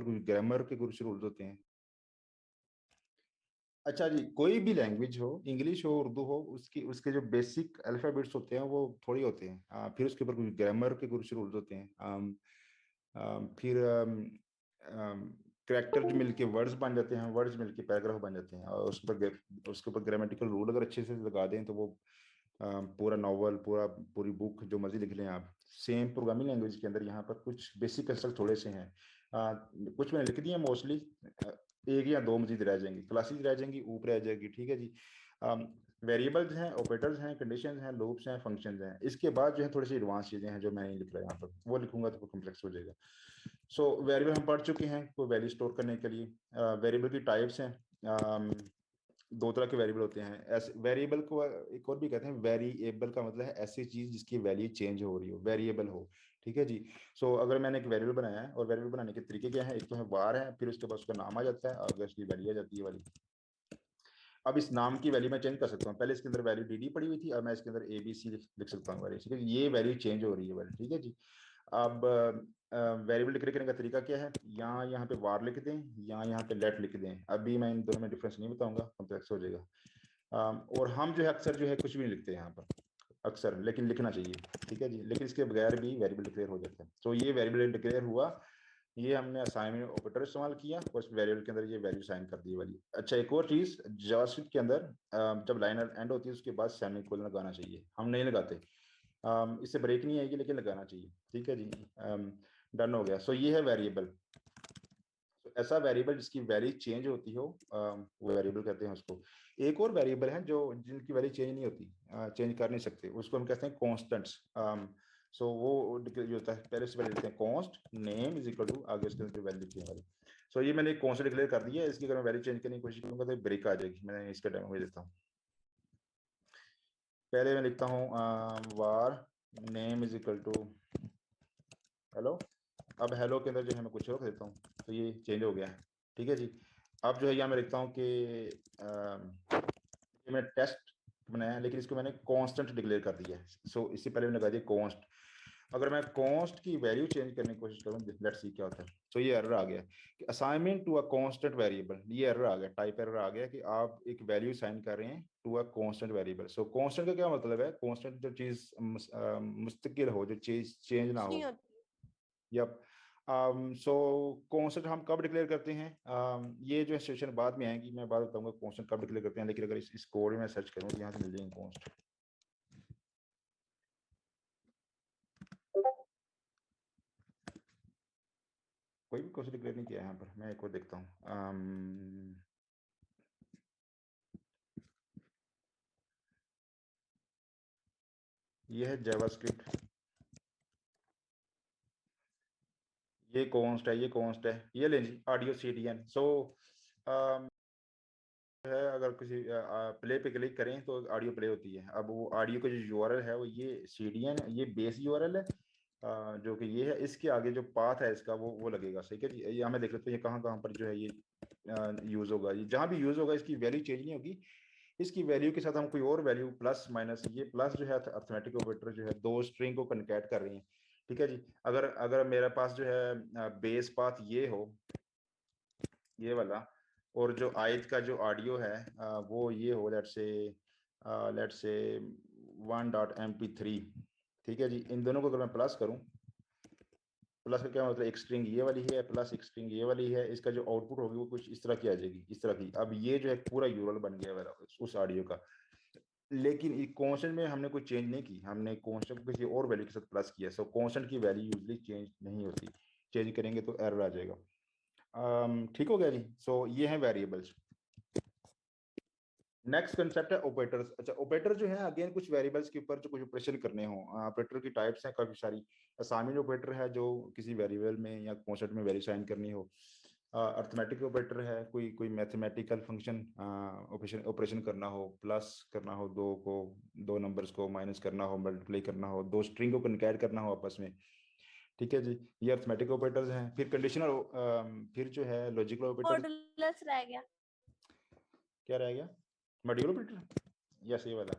कुछ ग्रामर के कुछ रूल्स होते हैं। अच्छा जी, कोई भी लैंग्वेज हो, इंग्लिश हो, उर्दू हो, उसकी उसके जो बेसिक अल्फाबेट्स होते हैं वो थोड़ी होते हैं। फिर उसके ऊपर कुछ ग्रामर के कुछ रूल्स होते हैं। फिर करेक्टर जो मिलके वर्ड्स बन जाते हैं, वर्ड्स मिलके पैराग्राफ बन जाते हैं, और उसके ऊपर ग्रामेटिकल रूल अगर अच्छे से लगा दें तो वो पूरा नॉवल, पूरी बुक जो मर्जी लिख लें आप। सेम प्रोग्रामिंग लैंग्वेज के अंदर यहाँ पर कुछ बेसिक कंस्ट्रक्ट थोड़े से हैं। कुछ मैंने लिख दिया मोस्टली, एक या दो मजीद रह जाएंगी, क्लासेस रह जाएंगी, ऊपर रह जाएगी। ठीक है जी। वेरिएबल्स हैं, ऑपरेटर्स हैं, कंडीशंस हैं, लूप्स हैं, फंक्शंस हैं। इसके बाद जो है थोड़ी सी एडवांस चीजें हैं जो मैं नहीं लिख रहा यहाँ पर, वो लिखूंगा तो कॉम्प्लेक्स हो जाएगा। सो वेरिएबल हम पढ़ चुके हैं, कोई वैल्यू स्टोर करने के लिए। वेरिएबल की टाइप्स हैं। दो तरह के वेरिएबल होते हैं। ऐसे वेरिएबल को एक और भी कहते हैं वेरिएबल, का मतलब है ऐसी चीज जिसकी वैल्यू चेंज हो रही हो, वेरिएबल हो। ठीक है जी। सो अगर मैंने एक वेरिएबल बनाया है, और वेरिएबल बनाने के तरीके क्या है, एक तो है var है, फिर उसके बाद उसका नाम आ जाता है, और उसकी वैल्यू आ जाती है वाली। अब इस नाम की वैल्यू मैं चेंज कर सकता हूँ। पहले इसके अंदर वैल्यू डी पड़ी हुई थी, अब मैं इसके अंदर ABC लिख सकता हूँ वैल्यू। ठीक है, ये वैल्यू चेंज हो रही है वैल्यू। ठीक है जी। अब वेरिएबल डिक्लेयर करने का तरीका क्या है, यहाँ पे वार लिख दें, यहाँ पे लेट लिख दें। अभी मैं इन दोनों में डिफरेंस नहीं बताऊंगा, कॉम्प्लेक्स हो जाएगा। और हम जो है अक्सर जो है कुछ भी नहीं लिखते यहाँ पर अक्सर, लेकिन लिखना चाहिए। ठीक है जी, लेकिन इसके बगैर भी वेरिएबल डिक्लेयर हो जाता है। तो ये वेरिएबल डिक्लेयर हुआ, ये हमने असाइनमेंट ऑपरेटर इस्तेमाल किया, और उस वेरिएबल के अंदर ये वैल्यू साइन कर दी वाली। अच्छा, एक और चीज, जावास्क्रिप्ट के अंदर जब लाइन एंड होती है उसके बाद सेमीकोलन लगाना चाहिए, हम नहीं लगाते। इससे ब्रेक नहीं आएगी, लेकिन लगाना चाहिए। ठीक है जी। डन हो गया। सो ये है वेरिएबल। ऐसा वेरिएबल जिसकी वैल्यू चेंज होती हो, वो वेरिएबल कहते हैं उसको। एक और वेरिएबल है जो जिनकी वैल्यू चेंज नहीं होती, चेंज कर नहीं सकते, उसको हम कहते हैं कॉन्स्टेंट्स। सो वो जो होता है, पहले से पहले लिखते हैं const name is equal to, आगे उसके अंदर वैल्यू लिखी है हमारी। सो ये मैंने कॉन्स्टेंट डिक्लेयर कर दिया है, इसकी अगर मैं वैल्यू चेंज करने की कोशिश करूंगा तो ब्रेक आ जाएगी। मैं इसका डेमो में देता हूँ। पहले मैं लिखता हूँ var name is equal to hello. अब हेलो के अंदर जो है मैं कुछ और देता हूँ, तो ये चेंज हो गया है। ठीक है जी। अब जो है यहाँ मैं लिखता हूँ कि ये मैं टेस्ट बनाया है, लेकिन इसको मैंने कांस्टेंट डिक्लेयर कर दिया है। सो इससे पहले मैंने लगा दिया कॉन्स्ट। अगर मैं कॉन्स्ट की वैल्यू चेंज करने की कोशिश करूँ, लेट्स सी क्या होता है। सो ये एरर आ गया कि assignment to a constant variable, ये एरर आ गया, टाइप एरर आ गया कि आप एक वैल्यू साइन कर रहे हैं to a constant variable. So constant का क्या मतलब है, कांस्टेंट जो चीज मुस्तकिल हो, जो चीज चेंज ना हो। यप। सो कॉन्स्टेंट हम कब डिक्लेयर करते हैं, ये जो है सेशन बाद में आएंगी, मैं बात बताऊंगा कॉन्स्टेंट कब डिक्लेयर करते हैं। लेकिन अगर इस कोड में सर्च करूँ तो यहाँ से मिल जाएंगे कॉन्स्ट। कोई भी कॉन्स्टेंट डिक्लेयर नहीं किया है यहाँ पर, मैं एक और देखता हूँ। ये है जावास्क्रिप्ट, ये कॉन्स्ट है, ये कॉन्स्ट है, ये ले जी ऑडियो CDN। सो है, अगर किसी प्ले पे क्लिक करें तो ऑडियो प्ले होती है। अब वो ऑडियो का जो यूआरएल है वो ये CDN, ये बेस यूआरएल है, जो कि ये है। इसके आगे जो पाथ है इसका वो लगेगा। सही है जी। ये हमें देख लेते हैं ये कहाँ कहाँ पर जो है ये यूज होगा। ये जहाँ भी यूज होगा इसकी वैल्यू चेंज नहीं होगी। इसकी वैल्यू के साथ हम कोई और वैल्यू प्लस माइनस, ये प्लस जो है अर्थमेटिक ऑपरेटर जो है दो स्ट्रिंग को कनकैट कर रही है। ठीक है जी। अगर अगर मेरे पास जो है बेस पाथ ये हो, ये वाला, और जो आयत का जो ऑडियो है वो ये हो, लेट्स से 1.mp3। ठीक है जी। इन दोनों को अगर मैं प्लस करूं, प्लस का क्या मतलब, एक स्ट्रिंग ये वाली है प्लस एक स्ट्रिंग ये वाली है, इसका जो आउटपुट होगी वो कुछ इस तरह की आ जाएगी, इस तरह की। अब ये जो है पूरा यूआरएल बन गया मेरा उस ऑडियो का। लेकिन ये कांस्टेंट में हमने कोई चेंज नहीं की, हमने कांस्टेंट को किसी और वैल्यू के साथ प्लस किया। सो कांस्टेंट की वैल्यू यूजली चेंज नहीं होती, चेंज करेंगे तो एरर आ जाएगा। ठीक हो गया जी। सो ये है वेरिएबल्स। नेक्स्ट कंसेप्ट है ऑपरेटर्स। अच्छा, ऑपरेटर जो है अगेन कुछ वेरिएबल्स के ऊपर जो कुछ ऑपरेशन करने हो। ऑपरेटर की टाइप्स हैं काफी सारी। असाइनमेंट ऑपरेटर है जो किसी वेरिएबल में या कांस्टेंट में वैल्यू साइन करनी हो। अर्थमेटिक ऑपरेटर है, कोई कोई मैथमेटिकल फंक्शन ऑपरेशन ऑपरेशन करना हो, प्लस करना हो दो को, दो नंबर्स को माइनस करना हो, मल्टीप्लाई करना हो, दो स्ट्रिंग को कनकैट करना हो आपस में। ठीक है जी। ये अर्थमेटिक ऑपरेटर्स हैं। फिर कंडीशनल, फिर जो है लॉजिकल ऑपरेटर्स। मॉडुलस रह गया। क्या रह गया, मॉड्यूल ऑपरेटर, यस ये वाला।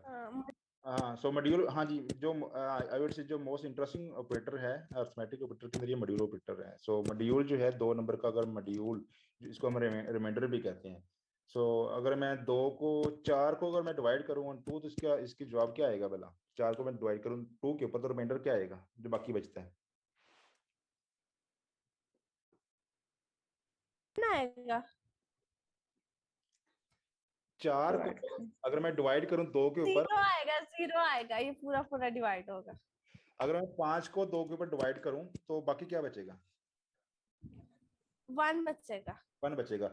हाँ, सो मॉड्यूल, हाँ जी, जो आई वुड से जो मोस्ट इंटरेस्टिंग ऑपरेटर है अर्थमेटिक ऑपरेटर के अंदर, ये मॉड्यूल ऑपरेटर है। सो मॉड्यूल जो है 2 नंबर का, अगर मॉड्यूल जिसको हम रिमाइंडर भी कहते हैं, सो अगर मैं 4 को अगर मैं डिवाइड करूँ ऑन 2, तो इसका इसकी जवाब क्या आएगा भला? 4 को मैं डिवाइड करूँ 2 के ऊपर, तो रिमाइंडर क्या आएगा जो बाकी बचता है? कितना आएगा? 4 को अगर मैं डिवाइड करूँ 2 के ऊपर, जीरो आएगा, जीरो आएगा, ये पूरा पूरा डिवाइड होगा। अगर मैं 5 को 2 के ऊपर डिवाइड करूँ तो बाकी क्या बचेगा? 1 बचेगा। 1 बचेगा।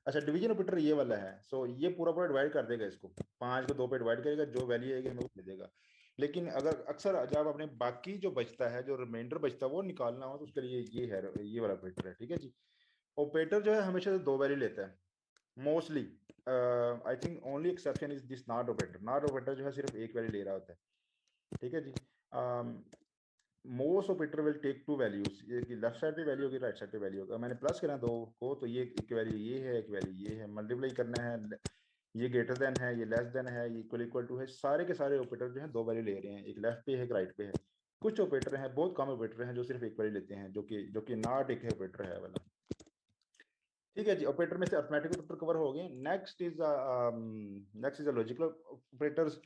अच्छा, डिवीजन ऑपरेटर ये वाला है। सो ये पूरा पूरा डिवाइड कर देगा इसको, 5 को 2 पे डिवाइड करेगा, जो वैल्यू आएगी हमें वो दे देगा। लेकिन अगर अक्सर जब अपने बाकी जो बचता है, जो रिमाइंडर बचता है, वो निकालना हो, तो उसके लिए ये है, ये वाला ऑपरेटर है। ठीक है जी। ऑपरेटर जो है हमेशा से 2 वैल्यू लेता है mostly. I think only exception is this not operator. Not operator जो है सिर्फ 1 वैल्यू ले रहा होता है। ठीक है जी। Most operator will take 2 values, ये लेफ्ट साइड पे वैल्यू होगी, राइट साइड पे वैल्यू होगा। मैंने प्लस करना 2 को, तो ये एक वैल्यू ये है, एक वैल्यू ये है। मल्टीप्लाई करना है, ये ग्रेटर देन है, ये लेस देन है, ये इक्वल इक्वल टू है। सारे के सारे ऑपरेटर जो है 2 वैल्यू ले रहे हैं, एक लेफ्ट पे है, एक राइट पे है। कुछ ऑपरेटर हैं, बहुत कम ऑपरेटर हैं जो सिर्फ 1 वैल्यू लेते हैं, जो कि नॉट एक ऑपरेटर है वाला। ठीक है जी। ऑपरेटर में से अर्थमेटिक ऑपरेटर कवर हो गए। Next is logical operators.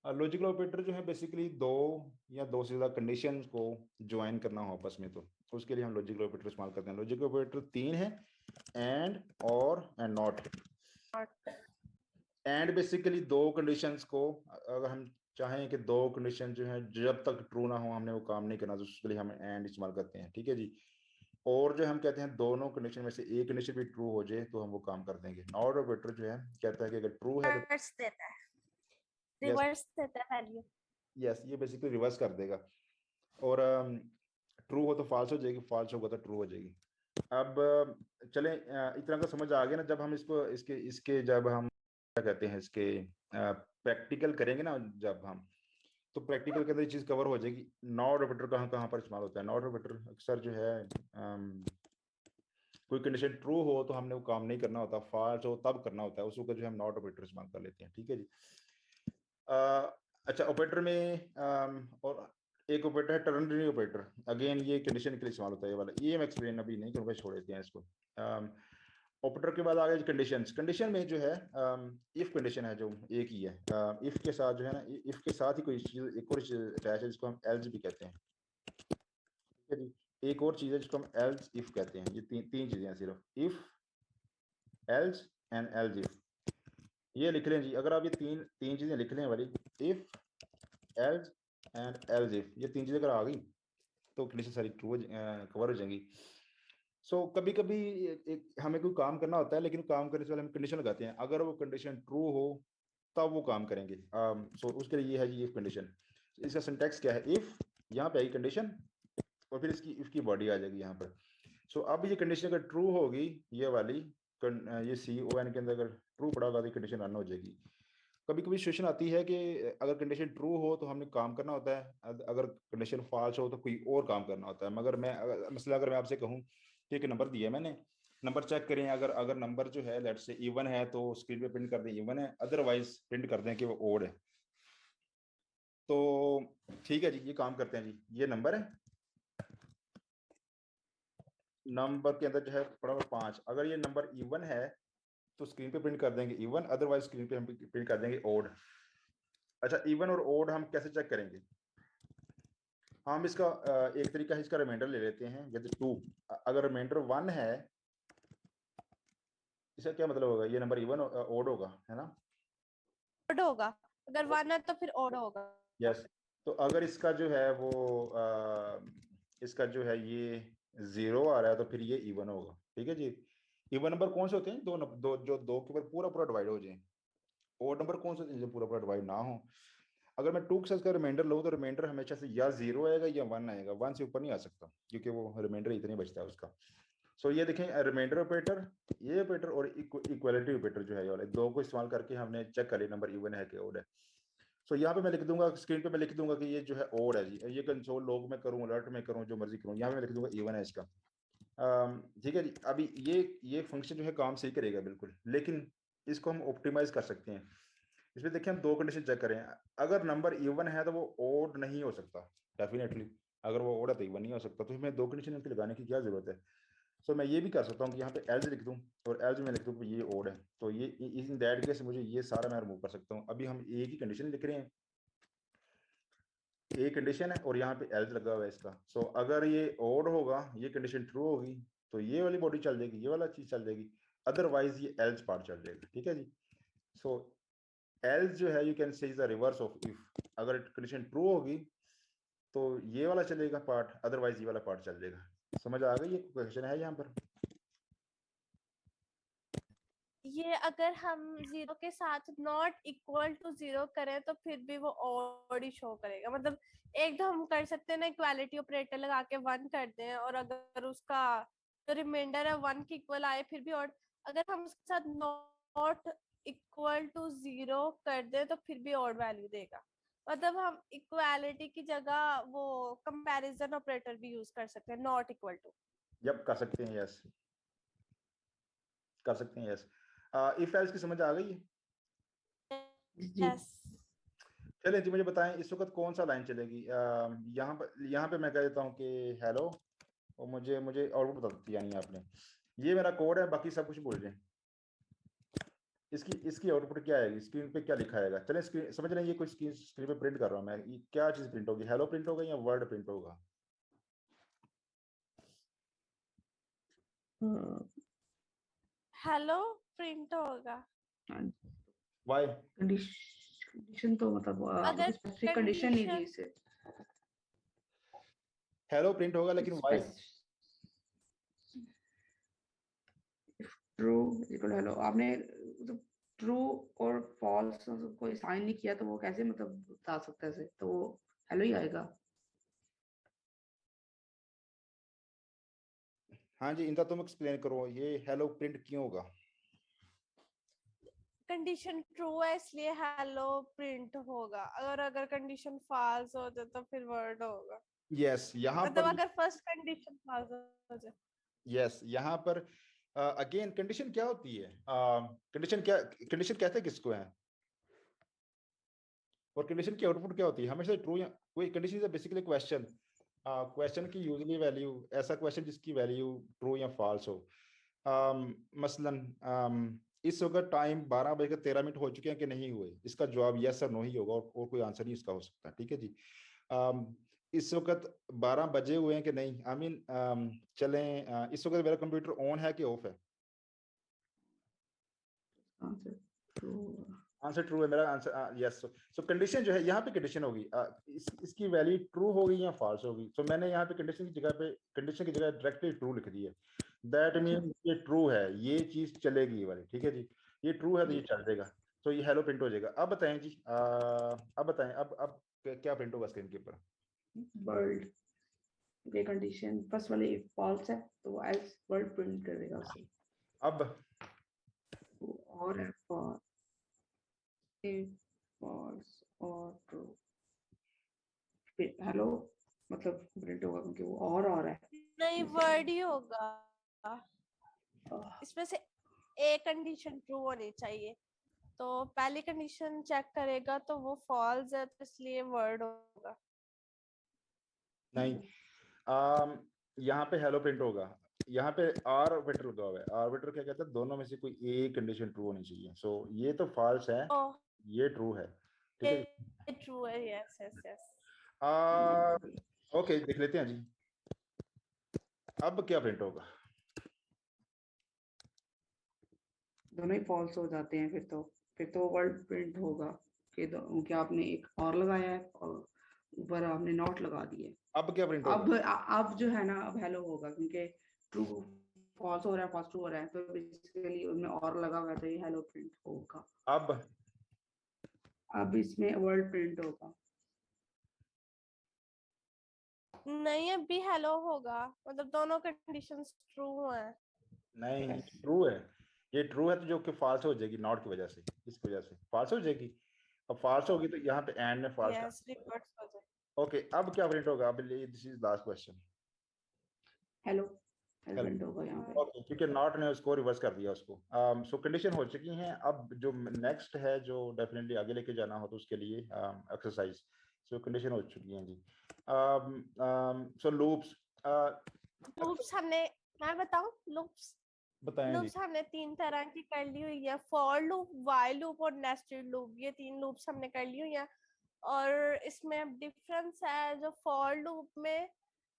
Logical operator जो है बेसिकली 2 या 2 से ज्यादा कंडीशन को ज्वाइन करना हो आपस में, तो उसके लिए हम लॉजिकल ऑपरेटर इस्तेमाल करते हैं। लॉजिकल ऑपरेटर 3 है, एंड, और, and not. And basically 2 conditions को, अगर हम चाहें कि 2 कंडीशन जो है जब तक ट्रू ना हो हमने वो काम नहीं करना, तो उसके लिए हम एंड इस्तेमाल करते हैं। ठीक है जी। और जो हम कहते हैं दोनों कंडीशन में से एक कंडीशन भी ट्रू हो जाए तो हम वो काम कर देंगे। नॉट ऑपरेटर जो है कहता है कि अगर ट्रू है तो रिवर्स देता है, यस, रिवर्स देता है वैल्यू। यस, ये बेसिकली रिवर्स कर देगा। और ट्रू हो तो फॉल्स हो जाएगी, फॉल्स होगा तो ट्रू हो जाएगी। अब चलें, इतना तो समझ आ गया ना। जब हम इसको इसके इसके जब हम क्या कहते हैं, इसके प्रैक्टिकल करेंगे ना, जब हम, तो प्रैक्टिकल के अंदर ये चीज कवर हो जाएगी। नॉट ऑपरेटर कहाँ कहाँ पर इस्तेमाल होता है। नॉट ऑपरेटर अक्सर जो है कोई कंडीशन ट्रू हो तो हमने वो काम नहीं करना होता, फॉल्स हो तब करना होता है, उस वक्त जो हम नॉट ऑपरेटर इस्तेमाल कर लेते हैं। ठीक है जी। अच्छा, ऑपरेटर में और एक ऑपरेटर है टर्नरी ऑपरेटर। अगेन ये कंडीशन के लिए इस्तेमाल होता है, ये वाला ये मैं एक्सप्लेन अभी नहीं करूँगा, छोड़ देते हैं इसको। ऑपरेटर के बाद आ गए कंडीशंस। कंडीशन में जो है इफ कंडीशन है जो एक ही है। इफ के साथ जो है ना, इफ के साथ ही कोई चीज, एक और चीज अटैच है जिसको हम एल्स भी कहते हैं। ठीक है जी। एक और चीज है जिसको हम एल्स इफ कहते हैं। ये तीन चीजें हैं सिर्फ, if, else and else if. ये लिख लें जी, अगर आप ये तीन तीन चीजें लिख लें वाली, if, else and else if, ये तीन चीजें अगर आ गई तो कंडीशन सारी ट्रू कवर हो जाएंगी। सो कभी कभी हमें कोई काम करना होता है, लेकिन काम करने से पहले हम कंडीशन लगाते हैं, अगर वो कंडीशन ट्रू हो तब वो काम करेंगे। सो उसके लिए ये है जी इफ कंडीशन। इसका सिंटैक्स क्या है, इफ, यहाँ पे आई कंडीशन, और फिर इसकी इफ की बॉडी आ जाएगी यहाँ पर। सो अब ये कंडीशन अगर ट्रू होगी, ये वाली ये सी ओ एन के अंदर अगर ट्रू पड़ा होगा तो कंडीशन रन हो जाएगी। कभी कभी सिचुएशन आती है कि अगर कंडीशन ट्रू हो तो हमने काम करना होता है, अगर कंडीशन फॉल्स हो तो कोई और काम करना होता है। मगर मसला अगर मैं आपसे कहूँ कि एक नंबर दिया मैंने, नंबर चेक करें, अगर अगर नंबर जो है लेट से इवन है तो स्क्रीन पे प्रिंट कर दें इवन है, अदरवाइज प्रिंट कर दें कि वो ओड है। तो ठीक है जी, ये काम करते हैं जी। ये नंबर है, नंबर के अंदर जो है पड़ा हुआ 5। अगर ये नंबर इवन है तो स्क्रीन पे प्रिंट कर देंगे इवन, अदरवाइज स्क्रीन पे हम प्रिंट कर देंगे ओड। अच्छा, इवन और ओड हम कैसे चेक करेंगे? हम इसका एक तरीका है, इसका रिमाइंडर ले लेते हैं, जैसे 2। अगर रिमाइंडर 1 है, इसका क्या मतलब होगा, ये नंबर इवन ओड होगा, है ना? ओड होगा, अगर 1 है तो फिर ओड होगा। यस। तो अगर इसका जो है वो इसका जो है ये 0 आ रहा है तो फिर ये इवन होगा। ठीक है जी। इवन नंबर कौन से होते हैं, दो जो 2 के ऊपर पूरा पूरा डिवाइड हो जाए। ओड नंबर कौन से होते हैं जो पूरा पूरा डिवाइड ना हो। अगर मैं 2 के साथ का रिमाइंडर लूँ तो रिमाइंडर हमेशा से या 0 आएगा या 1 आएगा, 1 से ऊपर नहीं आ सकता, क्योंकि वो रिमाइंडर इतने बचता है उसका। सो ये देखें, रिमाइंडर ऑपरेटर, ये ऑपरेटर और इक्वलिटी ऑपरेटर जो है, ये वाले 2 को इस्तेमाल करके हमने चेक कर लिया नंबर इवन है कि ओड है। सो यहाँ पे मैं लिख दूंगा, स्क्रीन पे मैं लिख दूंगा कि ये जो है ओड है जी। ये कंसोल लॉग में करूँ, अलर्ट में करूँ, जो मर्जी करूँ, यहाँ पे मैं लिख दूंगा इवन है इसका। ठीक है जी। अभी ये फंक्शन जो है काम सही करेगा बिल्कुल, लेकिन इसको हम ऑप्टिमाइज कर सकते हैं। इसमें देखिए हम दो कंडीशन चेक करें, अगर नंबर इवन है तो वो ओड नहीं हो सकता डेफिनेटली, अगर वो ओड है तो इवन नहीं हो सकता, तो इसमें दो कंडीशन इनकी लगाने की क्या जरूरत है। सो मैं ये भी कर सकता हूँ कि यहाँ पे एल्स लिख दूँ और एल्स में लिख दूँ कि ये ओड है, तो ये इन दैट केस मुझे ये सारा मैं रिमूव कर सकता हूँ। अभी हम एक ही कंडीशन लिख रहे हैं, ए कंडीशन है और यहाँ पे एल्स लगा हुआ है इसका। सो अगर ये ओड होगा, ये कंडीशन ट्रू होगी, तो ये वाली बॉडी चल जाएगी, ये वाला चीज चल जाएगी, अदरवाइज ये एल्स पार्ट चल जाएगा। ठीक है जी। सो एल्स जो है you can say is the reverse of if, अगर कंडीशन ट्रू होगी तो ये वाला चलेगा पार्ट, अदरवाइज ये वाला पार्ट चल जाएगा। समझ आ गई? ये क्वेश्चन है यहाँ पर। ये अगर हम 0 के साथ नॉट इक्वल टू 0 करें तो फिर भी वो ऑड ही शो करेगा। मतलब एक तो हम कर सकते हैं ना, इक्वालिटी ऑपरेटर लगा के 1 कर दें, और अगर उसका जो रिमाइंडर है 1 के इक्वल आए फिर भी ऑड। अगर हम उसके साथ नॉट इक्वल टू 0 कर दें तो फिर भी ऑड वैल्यू देगा। मतलब हम इक्वालिटी की जगह वो कंपैरिजन ऑपरेटर भी यूज कर सकते हैं, नॉट इक्वल टू। यप कर सकते हैं, यस कर सकते हैं, यस। इफ एल्स की समझ आ गई है? जी यस। चलिए जी, मुझे बताएं इस वक्त कौन सा लाइन चलेगी। यहाँ पे मैं कह देता हूँ कि हेलो, और मुझे मुझे आउटपुट बता देती यानी आपने, ये मेरा कोड है, बाकी सब कुछ बोल रहे हैं। इसकी इसकी आउटपुट क्या आएगी, स्क्रीन पे क्या लिखा आएगा? चले स्क्रीन समझ रहे हैं, ये कुछ स्क्रीन पे प्रिंट कर रहा हूँ मैं, ये क्या चीज प्रिंट होगी, हेलो प्रिंट होगा या वर्ड प्रिंट होगा? हेलो प्रिंट होगा। वाई? कंडीशन तो मतलब अगर स्पेसिफिक कंडीशन नहीं दी इसे। हेलो प्रिंट होगा, लेकिन वाई? ट्रू इक्वल हेलो, आपने मतलब ट्रू और फॉल्स कोई साइन नहीं किया तो वो कैसे मतलब बता सकता है इसे, तो वो हेलो ही आएगा। हाँ जी, इनका तुम एक्सप्लेन करो, ये हेलो प्रिंट क्यों होगा? कंडीशन ट्रू है इसलिए हेलो प्रिंट होगा, अगर अगर कंडीशन फॉल्स हो जाए तो फिर वर्ड होगा। यस यहाँ मतलब पर, अगर फर्स्ट कंडीशन फॉल्स हो जाए। यस यहाँ पर अगेन कंडीशन क्या होती है, कंडीशन क्या, कंडीशन कहते हैं किसको है, और कंडीशन की आउटपुट क्या होती है? हमेशा ट्रू या कोई condition is basically question, question की यूजली वैल्यू, ऐसा क्वेश्चन जिसकी वैल्यू ट्रू या फॉल्स हो। मसलन इस वक्त टाइम 12:13 हो चुके हैं कि नहीं हुए, इसका जवाब यस और नो ही होगा, और कोई आंसर नहीं इसका हो सकता। ठीक है जी। इस वक्त 12 बजे हुए हैं कि नहीं, आई मीन चलें, इस वक्त मेरा कंप्यूटर ऑन है कि ऑफ है? Answer true. आंसर ट्रू है मेरा आंसर, यस। सो कंडीशन जो है यहाँ पे कंडीशन होगी, इसकी वैल्यू ट्रू होगी या फॉल्स होगी। सो मैंने यहाँ पे कंडीशन की जगह पे, कंडीशन की जगह डायरेक्टली ट्रू लिख दी है। दैट मीन ये ट्रू है, ये चीज चलेगी ये वाली। ठीक है जी, ये ट्रू है तो ये चल जाएगा, तो ये हेलो प्रिंट हो जाएगा। अब बताएं जी, अब बताएं, अब क्या प्रिंट होगा स्क्रीन के ऊपर? वर्ल्ड ये कंडीशन फर्स्ट वाले इफ फॉल्स है तो एल्स वर्ल्ड प्रिंट करेगा उसे। अब और है फॉर इफ फॉल्स और ट्रू, फिर हेलो मतलब प्रिंट होगा क्योंकि वो और है। नहीं, वर्ड ही होगा। इसमें से एक कंडीशन ट्रू होनी चाहिए, तो पहली कंडीशन चेक करेगा तो वो फॉल्स है, तो इसलिए वर्ड होगा। नहीं, यहाँ पे हेलो प्रिंट होगा, यहाँ पे आर वेक्टर लगा हुआ है। आर वेक्टर क्या कहता है, दोनों में से कोई एक कंडीशन ट्रू होनी चाहिए। सो ये तो फॉल्स है, ओह, ये ट्रू है। ठीक है, ये ट्रू है। Yes yes yes. ओके देख लेते हैं जी, अब क्या प्रिंट होगा? दोनों ही फॉल्स हो जाते हैं फिर तो वर्ड प्रिंट होगा कि क्या आपने एक और लगाया है और ऊपर आपने नॉट लगा दिए। अब क्या प्रिंट होगा? अब जो है ना, अब हेलो होगा क्योंकि ट्रू फॉल्स हो रहा है, फॉल्स ट्रू हो रहा है, तो बेसिकली उनमें और लगा हुआ है तो ये हेलो प्रिंट होगा। अब इसमें वर्ड प्रिंट होगा। नहीं, अभी हेलो होगा, मतलब दोनों कंडीशंस ट्रू हैं। नहीं, ट्रू है, ये ट्रू है, तो जो कि फॉल्स हो जाएगी नॉट की वजह से, इसकी वजह से फॉल्स हो जाएगी। अब फॉल्स होगी तो यहाँ पे एंड में फॉल्स। यस, रिवर्स हो जाए। ओके, अब क्या प्रिंट होगा? अब this is last question. Hello element होगा यहाँ पे। ओके, क्योंकि नॉट ने उसको रिवर्स कर दिया उसको। सो कंडीशन हो चुकी हैं। अब जो नेक्स्ट है जो डेफिनेटली आगे लेके जाना हो तो उसके लिए एक्सरसाइज। सो कंडीशन हो चुकी हैं जी। सो लूप्स हमने, मैं बताऊं लूप्स बताएं जी। हमने 3 तरह की कर ली हुई है, फॉर लूप, व्हाइल लूप और नेस्टेड लूप। ये 3 लूप्स हमने कर ली हुई है। और इसमें डिफरेंस है, जो फॉर लूप में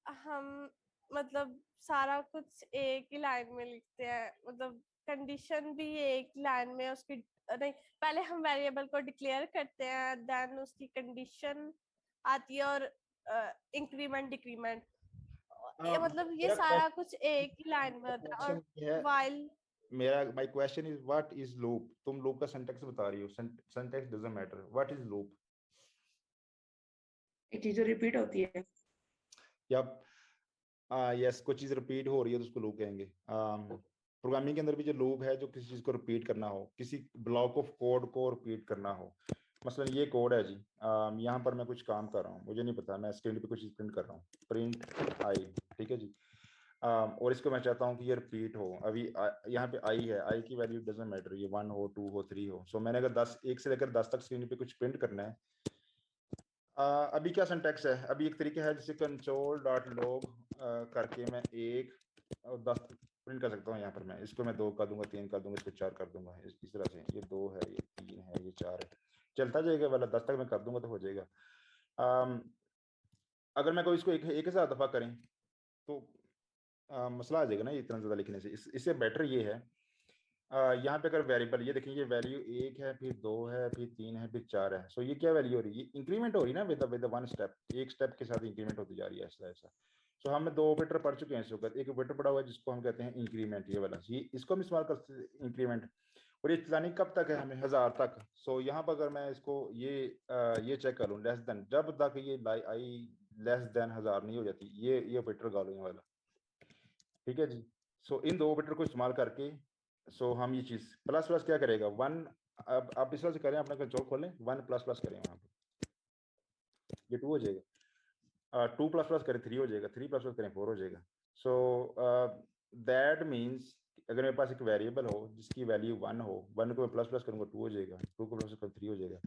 हम मतलब सारा कुछ एक ही लाइन में लिखते हैं, मतलब कंडीशन भी एक लाइन में उसकी नहीं, पहले हम वेरिएबल को डिक्लेयर करते हैं, देन उसकी कंडीशन आती है और इंक्रीमेंट डिक्रीमेंट, ये मतलब ये मेरा सारा कुछ एक ही लाइन में होता है। और क्वेश्चन है, व्हाइल मेरा my question is what is loop? तुम लूप का सिंटैक्स बता रही हो, syntax doesn't matter, what is loop? एक चीज जो रिपीट होती है। या यस, कोई चीज रिपीट हो रही है तो उसको लूप कहेंगे। प्रोग्रामिंग के अंदर भी जो लूप है, जो किसी चीज को रिपीट करना हो, किसी ब्लॉक ऑफ कोड को रिपीट करना हो। मसलन ये कोड है जी, यहाँ पर मैं कुछ काम कर रहा हूँ, मुझे नहीं पता, मैं स्क्रीन पे कुछ चीज प्रिंट कर रहा हूँ, प्रिंट आई, ठीक है जी। और इसको मैं चाहता हूँ कि ये रिपीट हो। अभी यहाँ पे आई है, आई की वैल्यू डजंट मैटर, ये 1 हो, 2 हो, 3 हो। सो मैंने अगर 10, 1 से लेकर 10 तक स्क्रीन पे कुछ प्रिंट करना है, अभी क्या सिंटैक्स है, अभी एक तरीका है जिसे कंसोल डॉट लॉग करके मैं 1 और 10 प्रिंट कर सकता हूँ। यहाँ पर मैं इसको मैं 2 कर दूंगा, 3 कर दूंगा, इसको 4 कर दूंगा, इस तरह से। ये 2 है, ये 3 है, ये 4 है, चलता जाएगा वाला। 10 तक मैं कर दूंगा तो हो जाएगा। अगर मैं कोई इसको एक ही दफा करें तो मसला आ जाएगा ना इतना ज्यादा लिखने से। इससे बेटर ये है, यहाँ पे अगर वेरिएबल, ये देखें, ये वैल्यू 1 है, फिर 2 है, फिर 3 है, फिर 4 है। सो ये क्या वैल्यू हो रही है? ये इंक्रीमेंट हो रही है ना, विद वन स्टेप, एक स्टेप के साथ इंक्रीमेंट होती जा रही है ऐसा ऐसा। सो हम 2 ऑपरेटर पढ़ चुके हैं इस वक्त। एक ऑपरेटर पढ़ा हुआ है जिसको हम कहते हैं इंक्रीमेंट, ये वाला, ये इसको हम इस्तेमाल करते हैं इंक्रीमेंट। और ये चलानी कब तक है? हमें 1000 तक। सो यहाँ पर अगर मैं इसको ये चेक कर लूँ, लेस देन, जब तक ये आई लेस देन 1000 नहीं हो जाती, ये ऑपरेटर गालो ये वाला, ठीक है जी। सो इन 2 ऑपरेटर को इस्तेमाल करके सो हम ये चीज प्लस प्लस क्या करेगा, 1, अब आप इस तरह से करें, अपना कंसोल खोलें, 1 प्लस प्लस करें वहां पे, ये 2 हो जाएगा, 2 प्लस प्लस करें 3 हो जाएगा, 3 प्लस प्लस करें 4 हो जाएगा। सो दैट मीन्स अगर मेरे पास एक वेरिएबल हो जिसकी वैल्यू 1 हो, 1 को मैं प्लस प्लस करूंगा 2 हो जाएगा, 2 को प्लस करूंगा 3 हो जाएगा।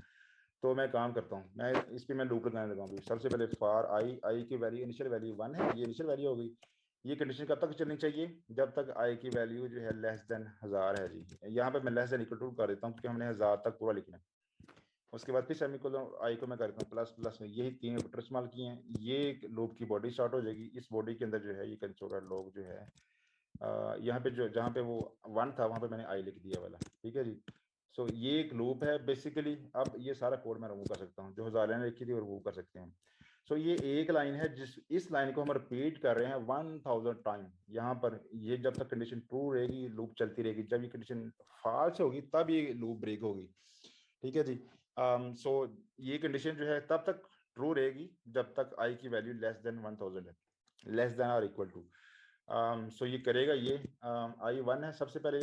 तो मैं काम करता हूँ, मैं इस पर मैं लूप लगाने लगा हूँ। सबसे पहले फॉर आई की वैल्यू, इनिशियल वैल्यू 1 है, ये इनिशियल वैल्यू हो गई। ये कंडीशन कब तक चलनी चाहिए? जब तक आई की वैल्यू जो है लेस देन 1000 है जी। यहाँ पे मैं लेस देन इक्वल टू कर देता हूँ क्योंकि हमने 1000 तक पूरा लिखना है। उसके बाद फिर सेमीकोलन आई को मैं करता हूँ प्लस प्लस में, यही 3 ऑपरेटर इस्तेमाल किए हैं। ये लूप की बॉडी स्टार्ट हो जाएगी। इस बॉडी के अंदर जो है ये कंसोल लॉग जो है, यहाँ पे जो जहाँ पे वो 1 था वहाँ पे मैंने आई लिख दिया वाला, ठीक है जी। सो ये एक लूप है बेसिकली। अब ये सारा कोड मैं रिमूव कर सकता हूँ, जो 1000 लाइन लिखी थी वो रिमूव कर सकते हैं। सो ये एक लाइन है, इस लाइन को हम रिपीट कर रहे हैं 1000 टाइम। यहाँ पर ये जब तक कंडीशन ट्रू रहेगी लूप चलती रहेगी, जब ये कंडीशन फॉल्स होगी तब ये लूप ब्रेक होगी, ठीक है जी। सो ये कंडीशन जो है तब तक ट्रू रहेगी जब तक आई की वैल्यू लेस देन 1000 है, लेस देन और इक्वल टू। सो ये करेगा, ये आई 1 है सबसे पहले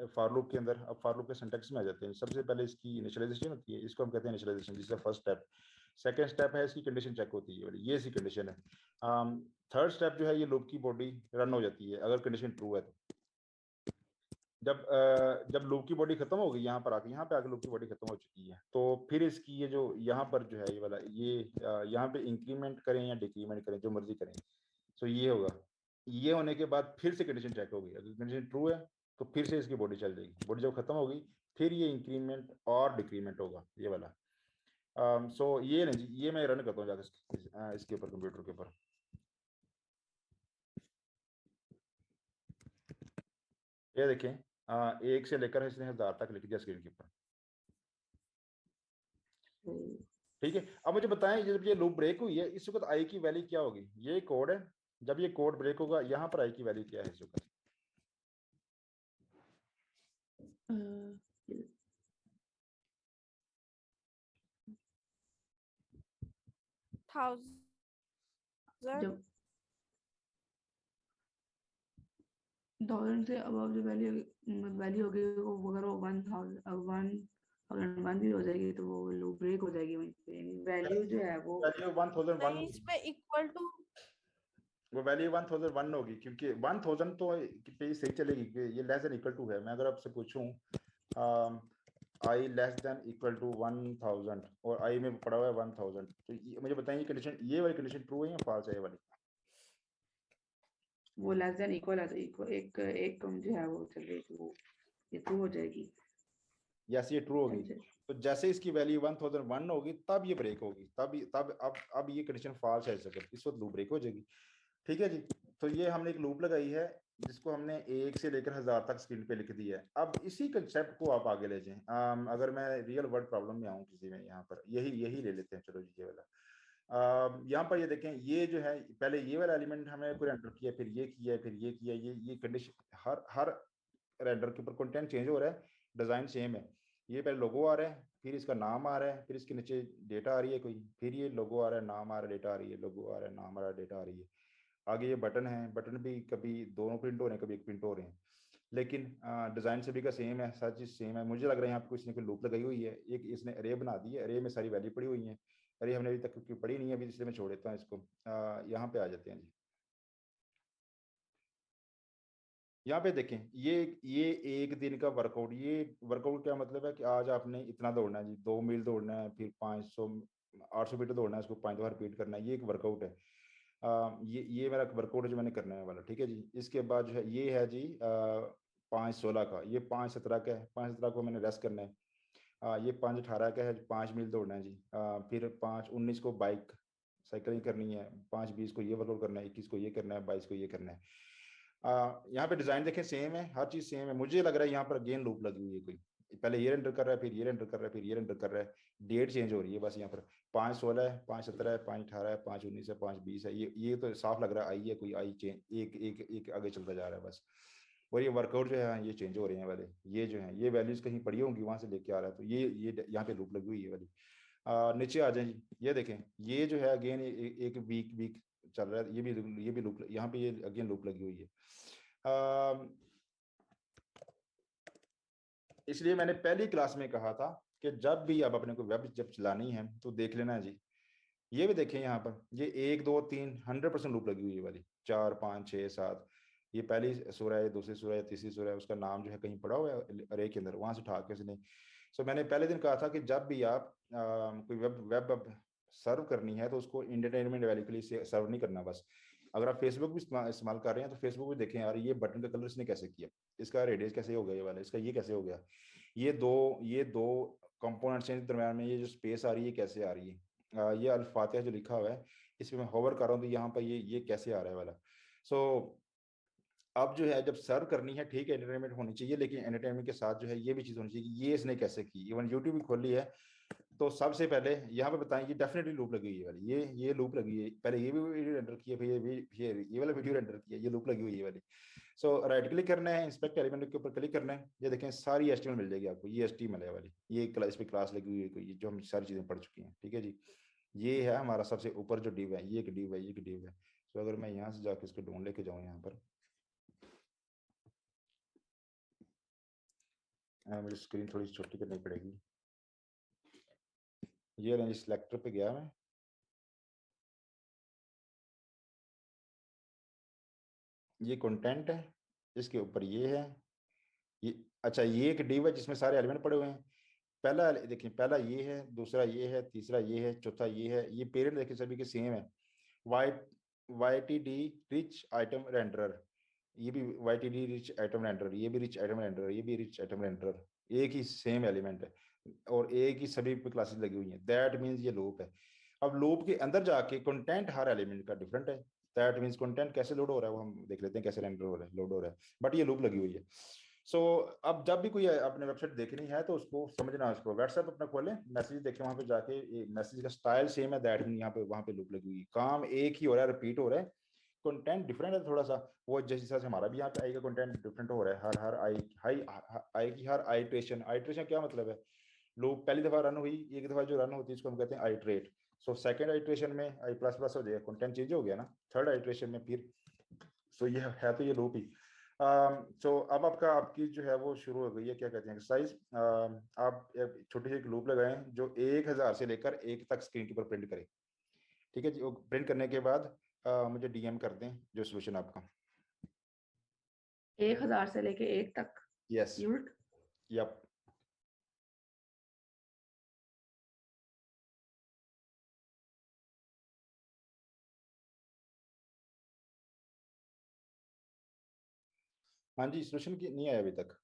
फॉर लूप के अंदर। अब फॉर लूप के सिंटैक्स में आ जाते हैं। सबसे पहले इसकी इनिशियलाइजेशन होती है, इसको हम कहते हैं इनिशियलाइजेशन, जिसका फर्स्ट स्टेप। सेकंड स्टेप है इसकी कंडीशन चेक होती है, ये इसकी कंडीशन है। थर्ड स्टेप जो है ये लूप की बॉडी रन हो जाती है अगर कंडीशन ट्रू है तो। जब लूप की बॉडी खत्म हो गई, यहाँ पर आके लूप की बॉडी खत्म हो चुकी है, तो फिर इसकी ये जो यहाँ पर जो है ये वाला, ये यहाँ पे इंक्रीमेंट करें या डिक्रीमेंट करें, जो मर्जी करें। सो ये होगा, ये होने के बाद फिर से कंडीशन चेक होगी। अगर कंडीशन ट्रू है तो फिर से इसकी बॉडी चल जाएगी। बॉडी जब खत्म होगी फिर ये इंक्रीमेंट और डिक्रीमेंट होगा, ये वाला। सो ये नहीं, ये मैं रन करता हूँ जाकर इसके ऊपर, कंप्यूटर के ऊपर। ये देखें, 1 से लेकर इसने 1000 तक लिख दिया स्क्रीन के ऊपर, ठीक है। अब मुझे बताएं, जब ये लूप ब्रेक हुई है इस वक्त आई की वैल्यू क्या होगी? ये कोड है, जब ये कोड ब्रेक होगा यहाँ पर आई की वैल्यू क्या है इस वक्त? जब 1000 से अबव जो वैल्यू होगी वो, अगर वो 1001 भी हो जाएगी तो वो लूप ब्रेक हो जाएगी वहीं पे। वैल्यू जो है वो वैल्यू 1001 नहीं, इसमें इक्वल टू वो वैल्यू 1001 होगी, क्योंकि 1000 तो पे सही चलेगी कि ये लेस देन इक्वल टू है। मैं अगर आपसे पूछूं आई लेस देन इक्वल टू 1000 और आई में पड़ा हुआ है 1000, तो मुझे बताएं ये कंडीशन, ये वाली कंडीशन ट्रू है या फॉल्स है ये वाली? वो लेस देन इक्वल है तो इक्वल एक एक जो है वो चल रही, तो वो ये ट्रू हो जाएगी। यस, ये ट्रू होगी। तो जैसे इसकी वैल्यू 1001 होगी तब ये ब्रेक होगी, तब अब ये कंडीशन फॉल्स है, इस वक्त लूप ब्रेक हो जाएगी। ठीक है जी। तो ये हमने एक लूप लगाई है जिसको हमने 1 से लेकर 1000 तक स्क्रीन पे लिख दिया है। अब इसी कंसेप्ट को आप आगे ले जाएं। अगर मैं रियल वर्ल्ड प्रॉब्लम में आऊँ किसी में, यहाँ पर यही यही ले लेते हैं, चलो जी ये वाला। यहाँ पर ये देखें, ये जो है पहले ये वाला एलिमेंट हमने कोई एंटर किया, फिर ये किया, फिर ये किया, ये कंडीशन हर हर रेंडर के ऊपर कंटेंट चेंज हो रहा है, डिजाइन सेम है। ये पहले लोगो आ रहा है, फिर इसका नाम आ रहा है, फिर इसके नीचे डेटा आ रही है कोई, फिर ये लोगो आ रहा है, नाम आ रहा है, डेटा आ रही है, लोगो आ रहा है, नाम आ रहा है, डेटा आ रही है। आगे ये बटन है, बटन भी कभी दोनों प्रिंट हो रहे हैं, कभी एक प्रिंट हो रहे हैं, लेकिन डिजाइन सभी का सेम है, सारी चीज सेम है। मुझे लग रहा है यहाँ पे किसी ने कोई लूप लगाई हुई है, एक इसने अरे बना दी है, अरे में सारी वैल्यू पड़ी हुई है। अरे हमने अभी तक पढ़ी नहीं है अभी, इसलिए मैं छोड़ देता हूँ इसको। यहाँ पे आ जाते हैं जी। यहाँ पे देखें, ये एक दिन का वर्कआउट, ये वर्कआउट क्या मतलब है कि आज आपने इतना दौड़ना है जी, 2 मील दौड़ना है, फिर 500 800 मीटर दौड़ना है, इसको 5 बार रिपीट करना है, ये एक वर्कआउट है। ये मेरा वर्कआउट है जो मैंने करने वाला। ठीक है जी। इसके बाद जो है ये है जी 5:16 का, ये 5:17 का है, 5:17 को मैंने रेस्ट करना है। ये 5:18 का है, 5 मील दौड़ना है जी। फिर 5:19 को बाइक साइकिलिंग करनी है, 5:20 को ये वर्कआउट करना है, 21 को ये करना है, 22 को ये करना है। यहाँ पे डिजाइन देखें सेम है, हर चीज सेम है। मुझे लग रहा है यहाँ पर अगेन लूप लगी हुई है कोई, पहले ये एंटर कर रहा है, फिर ये एंटर कर रहा है, फिर ये एंटर कर रहा है, डेट चेंज हो रही है बस। यहाँ पर 5:16 है, 5:17 है, 5:18 है, 5:19 है, 5:20 है, ये तो साफ लग रहा है आई है कोई, आई चेंज एक एक एक आगे चलता जा रहा है बस। और ये वर्कआउट जो है ये चेंज हो रहे हैं वाले, ये जो है ये वैल्यूज कहीं पड़ी होंगी वहां से लेके आ रहा है, तो ये यहाँ पे लूप लगी हुई है वाली। नीचे आ जाए जी, ये देखें, ये जो है अगेन एक वीक वीक चल रहा है, ये भी लूप, यहाँ पे ये अगेन लूप लगी हुई है। इसलिए मैंने पहली क्लास में कहा था कि जब भी आप अपने को वेब जब चलानी है तो देख लेना है जी। ये भी देखें यहाँ पर, ये 1 2 3 100% लूप लगी हुई है वाली, 4 5 6 7। ये पहली सूरह है, दूसरी सूरह है, तीसरी सूरह है, उसका नाम जो है कहीं पड़ा हुआ है अरे के अंदर, वहां से उठा के उसने। सो मैंने पहले दिन कहा था कि जब भी आप कोई वेब वेब सर्व करनी है तो उसको इंटरटेनमेंट वैल्यू के लिए सर्व नहीं करना बस। अगर आप फेसबुक भी इस्तेमाल कर रहे हैं तो फेसबुक भी देखें यार, ये बटन का कलर इसने कैसे किया, इसका रेडियस कैसे हो गया, ये वाला इसका ये कैसे हो गया, ये दो कंपोनेंट्स हैं दरम्यान में, ये जो स्पेस आ रही है कैसे आ रही है, ये अल फातिहा जो लिखा हुआ है इस पर मैं होवर कर रहा हूँ तो यहाँ पर ये कैसे आ रहा है वाला। सो अब जो है जब सर्व करनी है, ठीक है एंटरटेनमेंट होनी चाहिए, लेकिन एंटरटेनमेंट के साथ जो है ये भी चीज होनी चाहिए कि ये इसने कैसे की। इवन यूट्यूब भी खोली है तो सबसे पहले यहाँ पे बताएं, ये डेफिनेटली लूप लगी हुई है वाली, ये लूप लगी है, पहले ये भी वीडियो रेंडर किया, फिर ये वाला वीडियो रेंडर किया, ये लूप लगी हुई है वाली। सो राइट क्लिक करना है, इंस्पेक्ट एलिमेंट के ऊपर क्लिक करना है, ये देखें सारी एचटीएमएल मिल जाएगी आपको, ये एचटीएमएल है वाली, ये इस पे क्लास लगी हुई है कोई, जो हम सारी चीजें पढ़ चुकी हैं। ठीक है जी। ये है हमारा सबसे ऊपर जो डिव है, ये एक डिव है, ये एक डिव है। तो अगर मैं यहाँ से जाके इसको ढूंढ लेके जाऊँ यहाँ पर, मुझे स्क्रीन थोड़ी छोटी करनी पड़ेगी। ये रेंज सिलेक्टर पे गया मैं, ये कंटेंट है, इसके ऊपर ये है, ये अच्छा ये एक डिव है जिसमें सारे एलिमेंट पड़े हुए हैं। पहला देखिए, पहला ये है, दूसरा ये है, तीसरा ये है, चौथा ये है। ये पेरेंट देखिए सभी के सेम है, Y Y T D rich item render, ये भी Y T D rich item render, ये भी रिच आइटम रेंडर, ये भी रिच आइटम रेंडर, एक ही सेम एलिमेंट है और एक ही सभी पे क्लासेस लगी हुई हैं। दैट मीन्स ये लूप है। अब लूप के अंदर जाके कंटेंट हर एलिमेंट का डिफरेंट है, दैट मीन्स कंटेंट कैसे लोड हो रहा है वो हम देख लेते हैं, कैसे रेंडर हो रहा है, लोड हो रहा है, बट ये लूप लगी हुई है। सो अब जब भी कोई अपने वेबसाइट देखनी है तो उसको समझना, उसको व्हाट्सएप अपना खोलें, मैसेज देखें, वहां पे जाके मैसेज का स्टाइल सेम है, दैट मीन यहाँ पे वहां पे लूप लगी हुई, काम एक ही हो रहा है, रिपीट हो रहा है, कंटेंट डिफरेंट है थोड़ा सा। वो जिस हिसाब से हमारा भी यहाँ पे आई का कंटेंट डिफरेंट हो रहा है, हर हर आई की हर आइट्रेशन, आइट्रेशन क्या मतलब है, लूप पहली दफा रन हुई, एक दफा जो रन होती है इसको हम कहते हैं आइट्रेट। सो सेकंड आइट्रेशन में आई प्लस प्लस हो जाएगा, कंटेंट चेंज हो गया ना, थर्ड आइट्रेशन में फिर, सो ये है तो ये लूप ही। सो अब आपकी जो है वो शुरू हो गई है, क्या कहते हैं एक्सरसाइज। आप एक छोटी सी एक लूप लगाएं जो 1000 से लेकर 1 तक स्क्रीन के ऊपर प्रिंट करे। ठीक है जी। वो प्रिंट करने के बाद मुझे डीएम कर दें जो सोल्यूशन आपका। 1000 से लेके 1 तक यस। यूनिट। यप। हाँ जी, सोल्यूशन की नहीं आया अभी तक।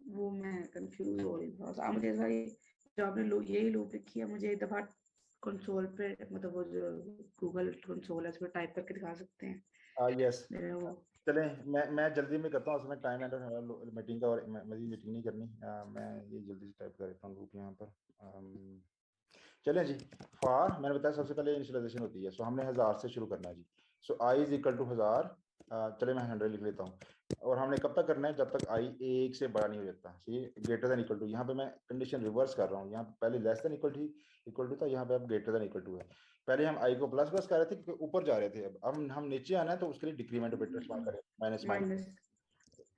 वो मैं कंफ्यूज हो रही थोड़ा सा। मुझे ऐसा जो आपने यही लूप लिखी है, मुझे एक दफा कंसोल पे, मतलब वो जो गूगल कंसोल है, उस पर टाइप करके दिखा सकते हैं यस। मेरे वो। चलें, मैं जल्दी में करता हूँ, उसमें टाइम एंड मीटिंग का, और मजीद मीटिंग नहीं करनी। मैं ये जल्दी से टाइप कर देता हूँ ग्रुप यहाँ पर। चलें जी। फॉर, मैंने बताया सबसे पहले इनिशियलाइजेशन होती है। सो हमने 1000 से शुरू करना है जी। सो आई इज इक्वल टू 1000। चले मैं 100 लिख लेता हूँ। और हमने कब तक करना है? जब तक आई 1 से बड़ा नहीं हो जाता। ये ग्रेटर देन इक्वल टू, यहाँ पे मैं कंडीशन रिवर्स कर रहा हूँ। यहाँ पे पहले लेस देन इक्वल टू था, यहाँ पे अब ग्रेटर देन इक्वल टू है। पहले हम आई को प्लस प्लस कर रहे थे क्योंकि ऊपर जा रहे थे। अब हम नीचे आना है तो उसके लिए डिक्रीमेंट ऑपरेटर इस्तेमाल करें, माइनस माइनस। माइनस।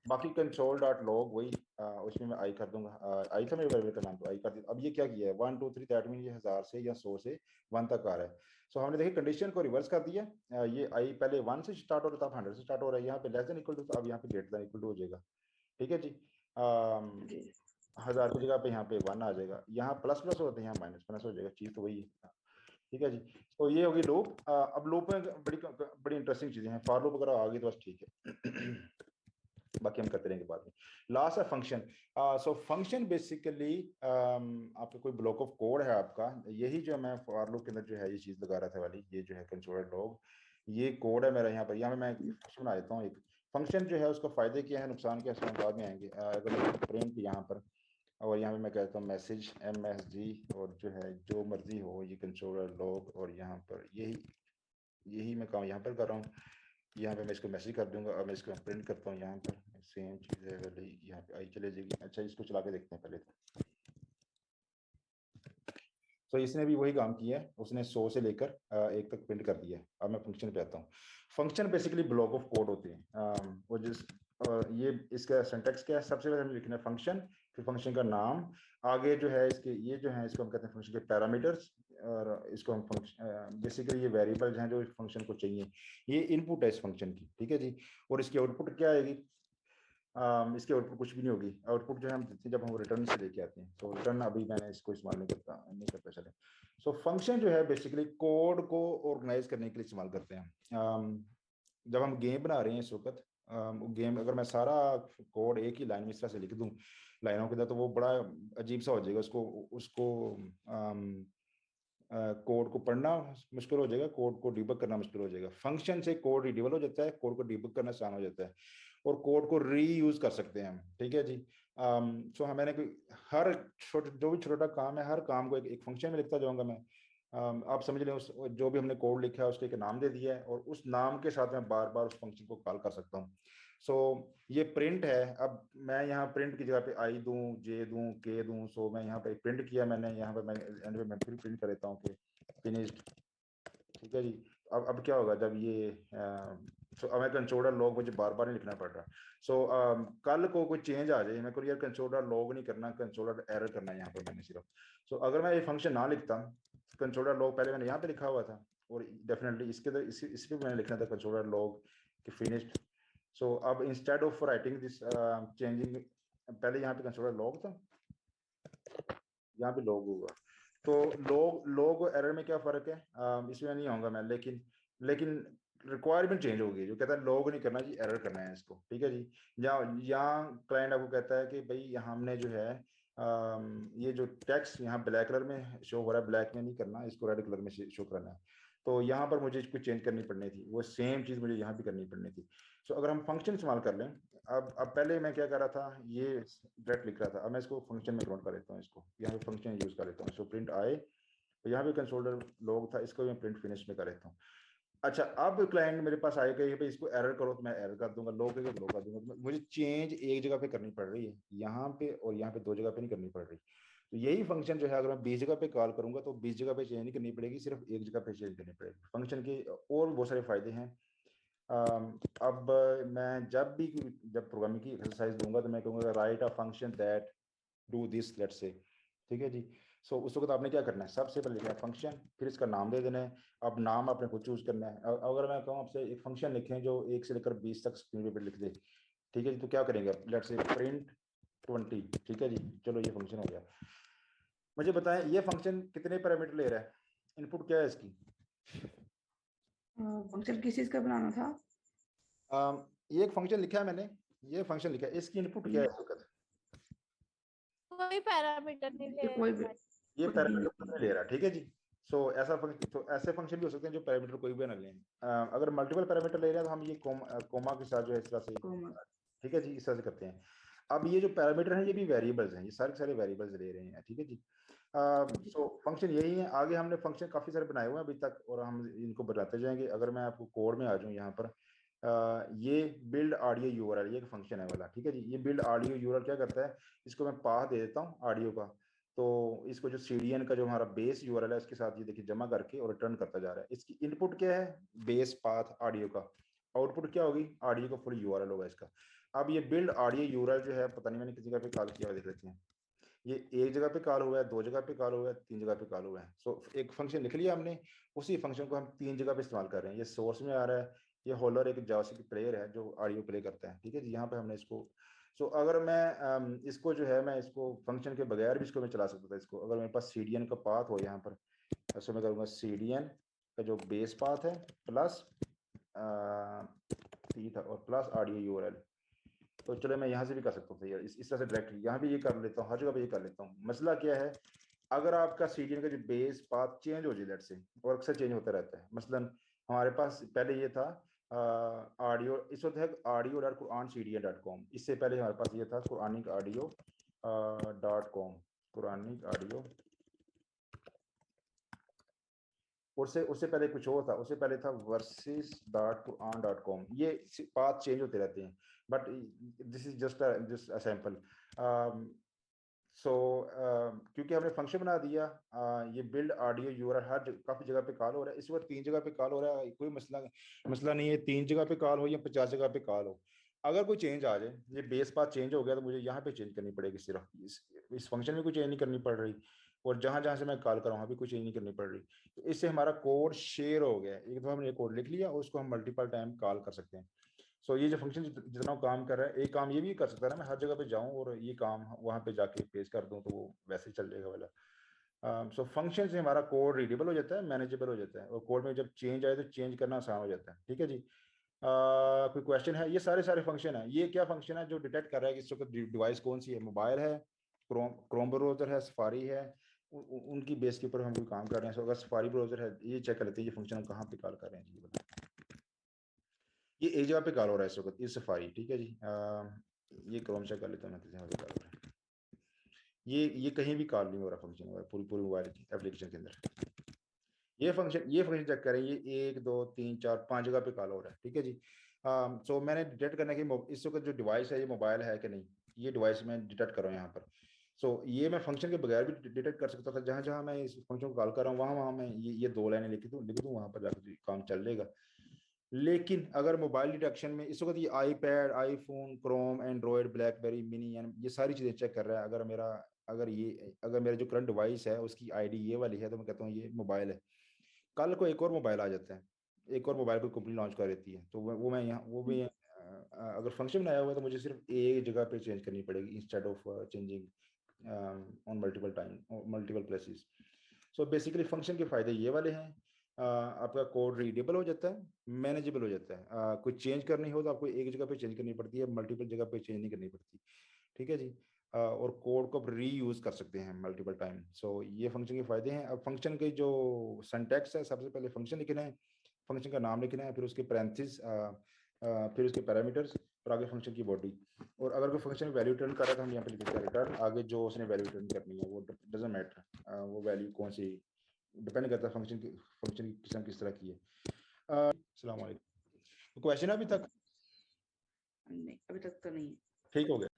बाकी कंसोल डॉट लॉग वही, उसमें मैं आई कर दूंगा। आई था मेरे वेरिएबल का नाम, तो आई कर दिया। अब ये क्या किया है? 1 2 3, दैट मीन ये 1000 से या 100 से 1 तक आ रहा है। सो हमने देखिए कंडीशन को रिवर्स कर दिया। ये आई पहले 1 से स्टार्ट हो रहा था, अब 100 से स्टार्ट हो रहा है। यहाँ पे लेस देन इक्वल टू था, अब यहाँ पे ग्रेटर देन इक्वल टू हो जाएगा। ठीक है जी। जी 1000 की जगह पे यहाँ पे 1 आ जाएगा। यहाँ प्लस प्लस होते हैं, यहाँ माइनस माइनस हो जाएगा। चीज तो वही है। ठीक है जी। तो ये होगी लूप। अब लूप में बड़ी बड़ी इंटरेस्टिंग चीजें हैं। फॉर लूप अगर आ गई तो बस ठीक है। बाकी हम करते रहेंगे बाद में। लास्ट है फंक्शन। सो फंक्शन बेसिकली आपका कोई ब्लॉक ऑफ कोड है आपका, यही जो मैं फॉर लूप के अंदर जो है ये चीज लगा रहा था वाली, ये जो है कंसोल लॉग, ये कोड है मेरा। यहाँ पे मैं फंक्शन बना देता हूँ एक। फंक्शन जो है उसका फायदे क्या है, नुकसान क्या है, बाद में आएंगे। अगर मैं प्रिंट यहाँ पर, और यहाँ पे मैं कहता हूँ मैसेज MSG, और जो है जो मर्जी हो ये कंसोल लॉग, और यहाँ पर यही यही मैं काम यहाँ पर कर रहा हूँ। यहाँ पे मैं इसको मैसेज कर दूंगा। अब मैं इसको प्रिंट करता हूँ, यहाँ पर सेम चीज़ है वाली, यहाँ पे आई चले जाएगी। अच्छा, इसको चला के देखते हैं पहले तो। तो इसने भी वही काम किया है, उसने 100 से लेकर 1 तक प्रिंट कर दिया है। अब मैं फंक्शन पे आता हूँ। Function basically block of code होते हैं। वो जिस ये इसका सिंटैक्स क्या है? सबसे पहले हमें लिखना है फंक्शन, फिर फंक्शन का नाम, आगे जो है इसके ये जो है इसको हम कहते हैं फंक्शन के पैरामीटर्स, और इसको हम फंक्शन बेसिकली ये वेरिएबल हैं जो फंक्शन को चाहिए, ये इनपुट है इस फंक्शन की। ठीक है जी। और इसकी आउटपुट क्या आएगी? इसके आउटपुट कुछ भी नहीं होगी। आउटपुट जो है हम देते हैं जब हम रिटर्न से लेके आते हैं। तो रिटर्न अभी मैंने इसको इस्तेमाल नहीं करता चले। सो फंक्शन जो है बेसिकली कोड को ऑर्गेनाइज करने के लिए इस्तेमाल करते हैं। जब हम गेम बना रहे हैं इस वक्त, गेम अगर मैं सारा कोड एक ही लाइन में इस तरह से लिख दूं लाइनों के अंदर, तो वो बड़ा अजीब सा हो जाएगा। उसको उसको कोड को पढ़ना मुश्किल हो जाएगा, कोड को डिबग करना मुश्किल हो जाएगा। फंक्शन से कोड रिड्यूबल हो जाता है, कोड को डिबग करना आसान हो जाता है, और कोड को रीयूज कर सकते हैं हम। ठीक है जी। सो मैंने कोई हर जो भी छोटा काम है, हर काम को एक फंक्शन में लिखता जाऊंगा मैं। आप समझ लें, उस जो भी हमने कोड लिखा है उसके एक नाम दे दिया है, और उस नाम के साथ मैं बार बार उस फंक्शन को कॉल कर सकता हूँ। सो ये प्रिंट है। अब मैं यहाँ प्रिंट की जगह पे आई दूं, जे दूं, के दूं। सो मैं यहाँ पे प्रिंट किया मैंने, यहाँ पे मैं एंड में मैं फिर प्रिंट कर देता हूँ कि फिनिश्ड। ठीक है जी। अब क्या होगा जब ये सो अब मैं कंसोल लॉग मुझे बार बार नहीं लिखना पड़ रहा। सो कल को कोई चेंज आ जाए, मैं को यार कंसोल लॉग नहीं करना, कंसोल एरर करना है यहाँ पे मैंने सिर्फ। सो अगर मैं ये फंक्शन ना लिखता, कंसोल लॉग पहले मैंने यहाँ पे लिखा हुआ था, और डेफिनेटली इस पे मैंने लिखना था कंसोल लॉग कि फिनिश्ड। सो अब instead of writing this changing, पहले यहाँ पे कंसोल लॉग था, यहाँ पे लॉग होगा। तो लॉग लॉग और एरर में क्या फर्क है? इसमें नहीं आऊंगा मैं, लेकिन रिक्वायरमेंट चेंज होगी। जो कहता है लॉग नहीं करना जी, एरर करना है इसको। ठीक है जी। यहाँ क्लाइंट आपको कहता है कि भाई हमने जो है ये जो टेक्स्ट यहाँ ब्लैक कलर में शो हो रहा है, ब्लैक में नहीं करना, इसको रेड कलर में शो करना है। तो यहाँ पर मुझे कुछ चेंज करनी पड़नी थी, वो सेम चीज़ मुझे यहाँ भी करनी पड़नी थी। सो अगर हम फंक्शन इस्तेमाल कर लें, अब पहले मैं क्या कर रहा था, ये डायरेक्ट लिख रहा था। अब मैं इसको फंक्शन में कन्वर्ट कर लेता हूँ, इसको यहाँ पे फंक्शन यूज कर लेता हूँ। सो प्रिंट आए, तो यहाँ पे कंसोल लॉग था, इसको मैं प्रिंट फिनिश में कर लेता हूँ। अच्छा, अब क्लाइंट मेरे पास आएगा ये भाई इसको एरर करो, तो मैं एरर कर दूंगा, लॉग के लॉग कर दूंगा। तो मुझे चेंज एक जगह पे करनी पड़ रही है, यहाँ पे और यहाँ पे, 2 जगह पे नहीं करनी पड़ रही। तो यही फंक्शन जो है अगर मैं 20 जगह पे कॉल करूंगा तो 20 जगह पे चेंज नहीं करनी पड़ेगी, सिर्फ एक जगह पे चेंज करनी पड़ेगी। फंक्शन के और बहुत सारे फायदे हैं। अब मैं जब प्रोग्रामिंग की एक्सरसाइज दूंगा तो मैं कहूँगा right a function that do this, let's say. ठीक है जी। सो उस वक्त आपने क्या करना है, सबसे पहले लिखना है फंक्शन, फिर इसका नाम दे देना है। अब नाम आपने खुद चूज करना है। अगर मैं कहूँ आपसे एक फंक्शन लिखें जो 1 से लेकर 20 तक स्क्रीन पे लिख दे, ठीक है जी, तो क्या करेंगे आप, लेट्स से प्रिंट 20, ठीक है जी, चलो ये फंक्शन हो गया। मुझे बताएं ये फंक्शन कितने पैरामीटर ले रहा है, इनपुट क्या है इसकी? फंक्शन किस चीज का बनाना था? ये एक फंक्शन लिखा है मैंने, ये फंक्शन लिखा है, इसकी इनपुट क्या है इस वक्त? कोई पैरामीटर नहीं ले कोई भी रहा। ये कोई भी पैरामीटर नहीं ले रहा, ठीक है जी। सो ऐसा फंक्शन, तो ऐसे फंक्शन भी हो सकते हैं जो पैरामीटर कोई भी ना लें। अगर मल्टीपल पैरामीटर ले रहे हैं तो हम ये कोमा के साथ जो है इस तरह से, कॉमा। ठीक है जी, इस तरह से करते हैं। अब ये जो पैरामीटर हैं ये भी वेरिएबल्स हैं, ये सारे के सारे वेरिएबल्स ले रहे हैं, ठीक है जी। सो फंक्शन यही है। आगे हमने फंक्शन काफी सारे बनाए हुए हैं अभी तक और हम इनको बनाते जाएंगे। अगर मैं आपको कोड में आ जाऊं यहाँ पर, ये बिल्ड ऑडियो यूआरएल, ये एक फंक्शन है वाला, ठीक है जी। ये बिल्ड ऑडियो यूआरएल क्या करता है, इसको मैं पाथ दे देता हूँ ऑडियो का, तो इसको जो सीडीएन का जो हमारा बेस यूआरएल है उसके साथ ये देखिए जमा करके और रिटर्न करता जा रहा है। इसकी इनपुट क्या है, बेस पाथ ऑडियो का, आउटपुट क्या होगी, ऑडियो का फुल यूआरएल होगा इसका। अब ये बिल्ड ऑडियो यूआरएल जो है, पता नहीं मैंने किसी जगह पे कॉल किया, देख लेते हैं। ये एक जगह पे कॉल हुआ है, 2 जगह पे कॉल हुआ है, 3 जगह पे कॉल हुआ है। सो एक फंक्शन लिख लिया हमने, उसी फंक्शन को हम 3 जगह पे इस्तेमाल कर रहे हैं। ये सोर्स में आ रहा है, ये होलर एक जावास्क्रिप्ट प्लेयर है जो ऑडियो प्ले करता है, ठीक है जी। यहाँ पे हमने इसको, सो अगर मैं इसको जो है, मैं इसको फंक्शन के बगैर भी इसको मैं चला सकता था इसको। अगर मेरे पास सीडीएन का पाथ हो यहाँ पर, तो मैं करूँगा सीडीएन का जो बेस पाथ है प्लस थी था और प्लस ऑडियो यूआरएल, तो चलो मैं यहाँ से भी कर सकता हूँ यार, इस तरह से डायरेक्टली यहाँ भी ये कर लेता हूँ, हर जगह पे ये कर लेता हूँ। मसला क्या है, अगर आपका सीडीएन का जो बेस पाथ चेंज हो जाए लेट से, और अक्सर चेंज होता रहता है, मसलन हमारे पास पहले ये था ऑडियो, इस वक्त है audio.quran.cdn.com, इससे पहले हमारे पास ये था quranic.audio.com, quranic.audio, उससे पहले कुछ और था, उससे पहले था verses.quran.com। ये पाथ चेंज होते रहते हैं, but this is just a sample. क्योंकि हमने फंक्शन बना दिया, ये बिल्ड ऑडियो यूआरएल हर काफी जगह पे कॉल हो रहा है, इस वक्त 3 जगह पे कॉल हो रहा है, कोई मसला नहीं है, 3 जगह पे कॉल हो या 50 जगह पे कॉल हो। अगर कोई चेंज आ जाए, ये बेस पाथ चेंज हो गया, तो मुझे यहाँ पे चेंज करनी पड़ेगी सिर्फ, इस फंक्शन में कोई चेंज नहीं करनी पड़ रही, और जहां जहां से मैं कॉल कर रहा हूँ अभी कोई चेंज नहीं करनी पड़ रही। तो इससे हमारा कोड शेयर हो गया, एक दफा हमने कोड लिख लिया और उसको हम मल्टीपल टाइम कॉल कर सकते हैं। सो ये जो फंक्शन जितना काम कर रहा है, एक काम ये भी कर सकता है ना, मैं हर जगह पे जाऊं और ये काम वहां पे जाके पेश कर दूं, तो वो वैसे ही चल जाएगा वाला। सो फंक्शन से हमारा कोड रीडेबल हो जाता है, मैनेजेबल हो जाता है, और कोड में जब चेंज आए तो चेंज करना आसान हो जाता है, ठीक है जी। कोई क्वेश्चन है? ये सारे सारे फंक्शन है, ये क्या फंक्शन है जो डिटेक्ट कर रहा है कि इस वक्त डिवाइस कौन सी है, मोबाइल है, क्रोम ब्राउजर है, सफारी है, उनकी बेस के ऊपर हम कोई काम कर रहे हैं। सो अगर सफारी ब्राउजर है, ये चेक कर लेते हैं ये फंक्शन हम कहाँ पे कॉल कर रहे हैं जी, बताएं। ये एक जगह पे कॉल हो रहा है इस वक्त, ये सफारी, ठीक है जी। ये क्रोम चेक कर लेता हूँ मैं किसी जगह पे कॉल हो रहा है, ये कहीं भी कॉल नहीं हो रहा फंक्शन, पूरी पूरी मोबाइल की एप्लीकेशन के अंदर। ये फंक्शन चेक करें, ये 1 2 3 4 5 जगह पे कॉल हो रहा है, ठीक है जी। सो मैंने डिटेक्ट करना है कि इस वक्त जो डिवाइस है ये मोबाइल है कि नहीं, ये डिवाइस मैं डिटेक्ट कर रहा हूँ यहाँ पर। सो ये मैं फंक्शन के बगैर भी डिटेक्ट कर सकता था, जहां जहां मैं इस फंक्शन को कॉल कर रहा हूँ वहां वहां मैं ये 2 लाइनें लिख दूँ, वहां पर जाकर काम चल जाएगा। लेकिन अगर मोबाइल डिटेक्शन में इस वक्त ये iPad, iPhone, Chrome, Android, blackberry, mini, ये सारी चीजें चेक कर रहा है, अगर मेरा जो करंट डिवाइस है उसकी आईडी ये वाली है, तो मैं कहता हूँ ये मोबाइल है। कल को एक और मोबाइल आ जाता है, एक और मोबाइल कोई कंपनी लॉन्च कर देती है, तो वो मैं यहाँ वो भी अगर फंक्शन बनाया हुआ है तो मुझे सिर्फ एक जगह पे चेंज करनी पड़ेगी instead of changing on multiple places. So basically function के फायदे ये वाले हैं, आपका कोड रीडेबल हो जाता है, मैनेजेबल हो जाता है, कोई चेंज करनी हो तो आपको एक जगह पे चेंज करनी पड़ती है, मल्टीपल जगह पे चेंज नहीं करनी पड़ती, ठीक है जी। और कोड को आप रीयूज कर सकते हैं मल्टीपल टाइम। सो ये फंक्शन के फायदे हैं। अब फंक्शन के जो सिंटैक्स है, सबसे पहले फंक्शन लिखना है, फंक्शन का नाम लिखना है, फिर उसके पैरेंथेसिस, फिर उसके पैरामीटर्स, और आगे फंक्शन की बॉडी। और अगर कोई फंक्शन वैल्यू रिटर्न कर रहा है तो हम यहाँ पे लिखते हैं रिटर्न, आगे जो उसने वैल्यू रिटर्न करनी है वो डजंट मैटर, वो वैल्यू कौन सी, डिपेंड करता है फंक्शन की किस्म किस तरह की है। अस्सलाम वालेकुम। क्वेश्चन अभी तक? नहीं, अभी तक तो नहीं। ठीक हो गया।